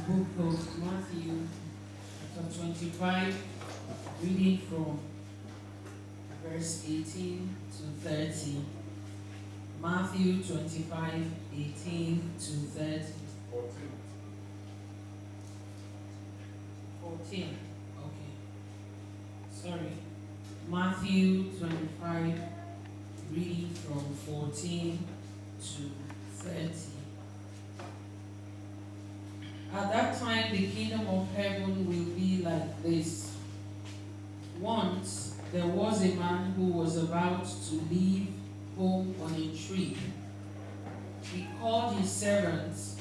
book of Matthew, chapter 25, reading from verse 18 to 30. Matthew 25, 18 to 30. 14. Okay. Sorry. Matthew 25, reading from 14 to 30. At that time, the kingdom of heaven will be like this. Once there was a man who was about to leave home on a trip. He called his servants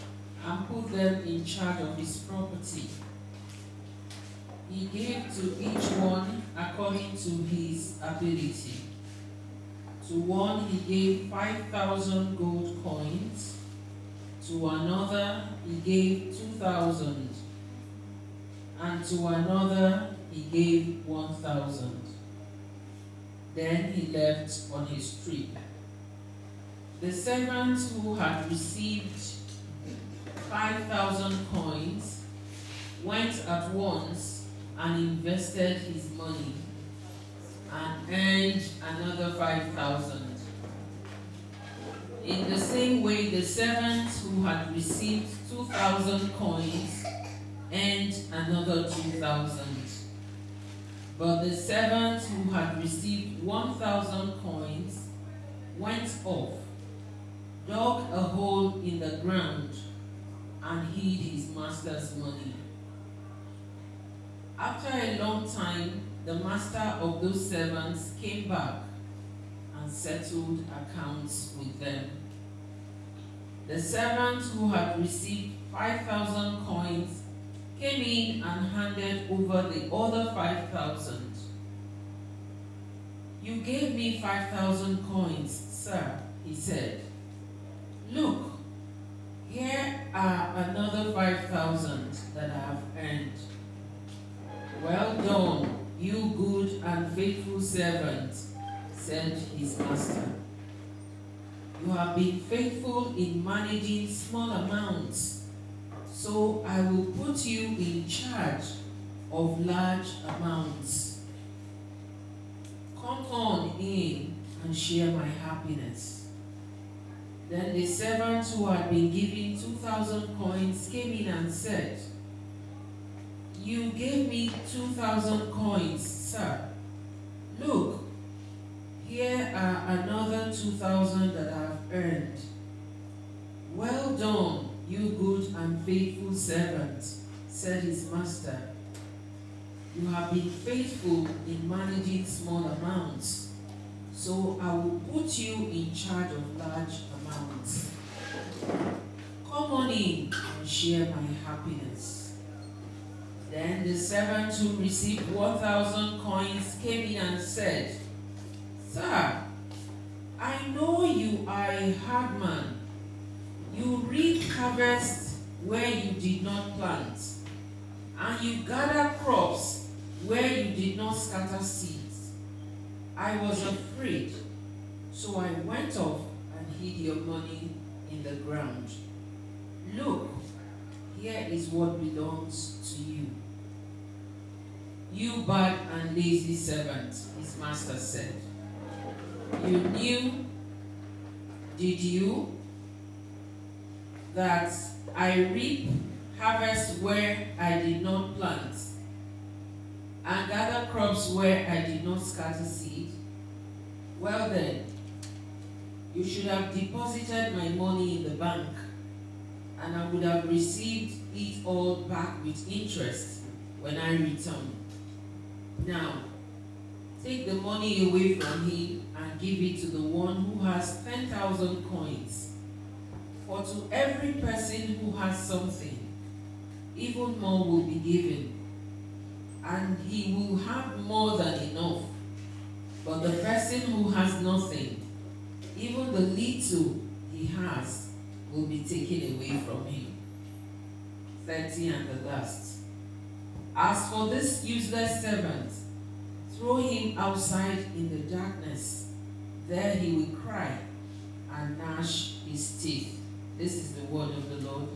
and put them in charge of his property. He gave to each one according to his ability. To one he gave 5,000 gold coins. To another he gave 2,000. And to another he gave 1,000. Then he left on his trip. The servant who had received 5,000 coins went at once and invested his money and earned another 5,000. In the same way, the servant who had received 2,000 coins earned another 2,000. But the servant who had received 1,000 coins went off, dug a hole in the ground, and hid his master's money. After a long time, the master of those servants came back and settled accounts with them. The servant who had received 5,000 coins came in and handed over the other 5,000. You gave me 5,000 coins, sir, he said. Look, here are another 5,000 that I have earned. Well done, you good and faithful servant, said his master. You have been faithful in managing small amounts, so I will put you in charge of large amounts. Come on in and share my happiness. Then the servant who had been given 2,000 coins came in and said, You gave me 2,000 coins, sir. Look, here are another 2,000 that I have earned. Well done, you good and faithful servant, said his master. You have been faithful in managing small amounts, so I will put you in charge of large amounts. Come on in and share my happiness. Then the servant who received 1,000 coins came in and said, Sir, I know you are a hard man. You reap harvest where you did not plant, and you gather crops where you did not scatter seeds. I was afraid, so I went off and hid your money in the ground. Look, here is what belongs to you. You bad and lazy servant, his master said. You knew, did you, that I reap harvest where I did not plant, and gather crops where I did not scatter seed? Well then, you should have deposited my money in the bank, and I would have received it all back with interest when I return. Now, take the money away from him and give it to the one who has 10,000 coins. For to every person who has something, even more will be given, and he will have more than enough. But the person who has nothing, even the little he has, will be taken away from him. 30 and the last. As for this useless servant, throw him outside in the darkness. There he will cry and gnash his teeth. This is the word of the Lord.